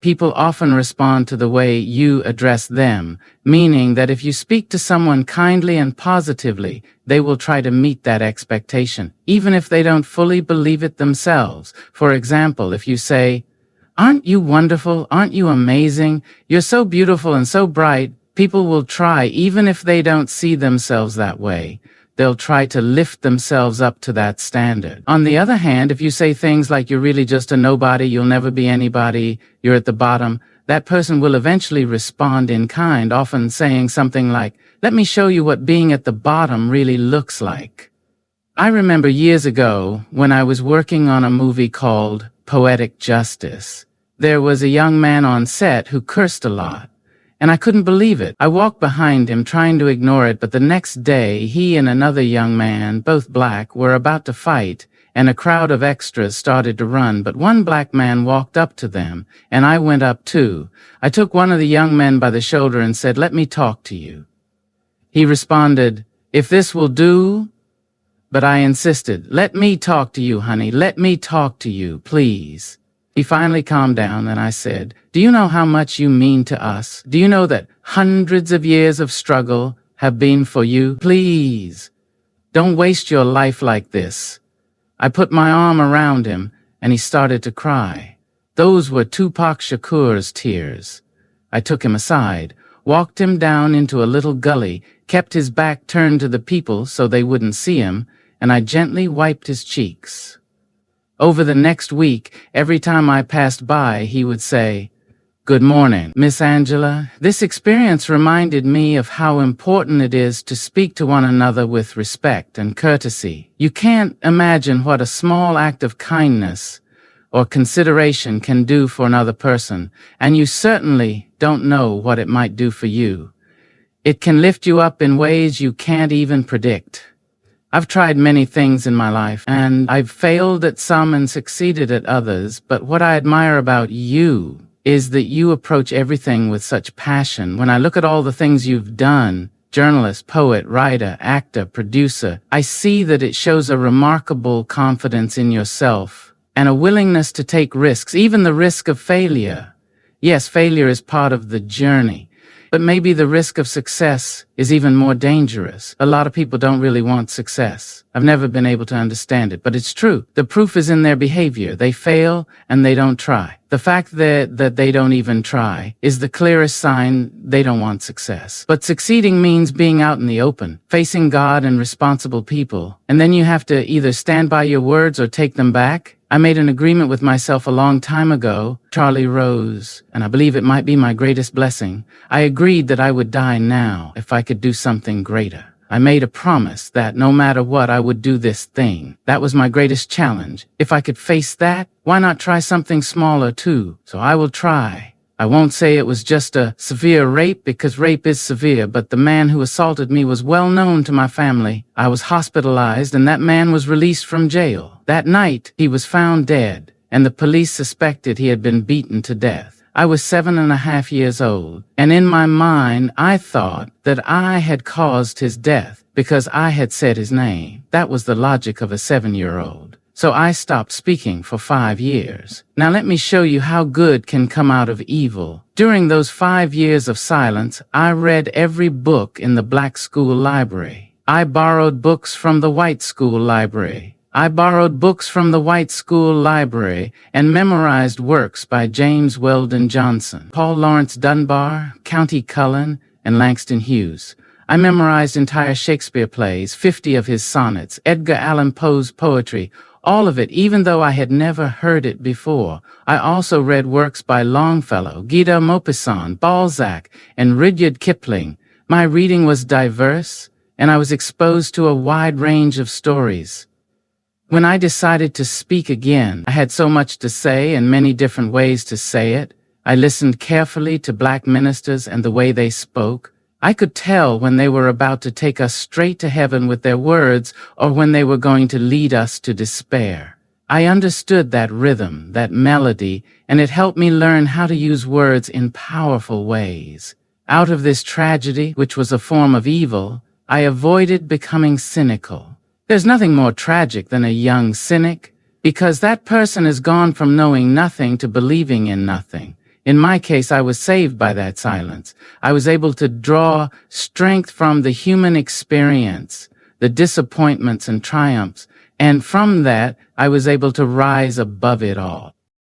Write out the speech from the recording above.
People often respond to the way you address them, meaning that if you speak to someone kindly and positively, they will try to meet that expectation, even if they don't fully believe it themselves. For example, if you say, "Aren't you wonderful? Aren't you amazing? You're so beautiful and so bright," people will try, even if they don't see themselves that way. They'll try to lift themselves up to that standard. On the other hand, if you say things like "you're really just a nobody, you'll never be anybody, you're at the bottom," that person will eventually respond in kind, often saying something like, "Let me show you what being at the bottom really looks like." I remember years ago when I was working on a movie called Poetic Justice. There was a young man on set who cursed a lot, and I couldn't believe it. I walked behind him trying to ignore it, but the next day, he and another young man, both black, were about to fight, and a crowd of extras started to run, but one black man walked up to them, and I went up too. I took one of the young men by the shoulder and said, "Let me talk to you." He responded, "If this will do," but I insisted, "Let me talk to you, honey. Let me talk to you, please." He finally calmed down, and I said, "Do you know how much you mean to us? Do you know that hundreds of years of struggle have been for you? Please, don't waste your life like this." I put my arm around him, and he started to cry. Those were Tupac Shakur's tears. I took him aside, walked him down into a little gully, kept his back turned to the people so they wouldn't see him, and I gently wiped his cheeks. Over the next week, every time I passed by, he would say, "Good morning, Miss Angela." This experience reminded me of how important it is to speak to one another with respect and courtesy. You can't imagine what a small act of kindness or consideration can do for another person, and you certainly don't know what it might do for you. It can lift you up in ways you can't even predict. I've tried many things in my life, and I've failed at some and succeeded at others, but what I admire about you is that you approach everything with such passion. When I look at all the things you've done, journalist, poet, writer, actor, producer, I see that it shows a remarkable confidence in yourself and a willingness to take risks, even the risk of failure. Yes, failure is part of the journey. But maybe the risk of success is even more dangerous. A lot of people don't really want success. I've never been able to understand it, but it's true. The proof is in their behavior. They fail and they don't try. The fact that they don't even try is the clearest sign they don't want success. But succeeding means being out in the open, facing God and responsible people, and then you have to either stand by your words or take them back. I made an agreement with myself a long time ago, Charlie Rose, and I believe it might be my greatest blessing. I agreed that I would die now if I could do something greater. I made a promise that no matter what, I would do this thing. That was my greatest challenge. If I could face that, why not try something smaller too? So I will try. I won't say it was just a severe rape, because rape is severe, but the man who assaulted me was well known to my family. I was hospitalized, and that man was released from jail. That night, he was found dead, and the police suspected he had been beaten to death. I was 7.5 years old, and in my mind, I thought that I had caused his death because I had said his name. That was the logic of a 7-year-old. So I stopped speaking for 5 years. Now let me show you how good can come out of evil. During those 5 years of silence, I read every book in the black school library. I borrowed books from the white school library. I borrowed books from the white school library and memorized works by James Weldon Johnson, Paul Laurence Dunbar, Countee Cullen, and Langston Hughes. I memorized entire Shakespeare plays, 50 of his sonnets, Edgar Allan Poe's poetry, all of it, even though I had never heard it before. I also read works by Longfellow, Guy de Maupassant, Balzac, and Rudyard Kipling. My reading was diverse, and I was exposed to a wide range of stories. When I decided to speak again, I had so much to say and many different ways to say it. I listened carefully to black ministers and the way they spoke. I could tell when they were about to take us straight to heaven with their words, or when they were going to lead us to despair. I understood that rhythm, that melody, and it helped me learn how to use words in powerful ways. Out of this tragedy, which was a form of evil, I avoided becoming cynical. There's nothing more tragic than a young cynic, because that person has gone from knowing nothing to believing in nothing. In my case, I was saved by that silence. I was able to draw strength from the human experience, the disappointments and triumphs, and from that, I was able to rise above it all.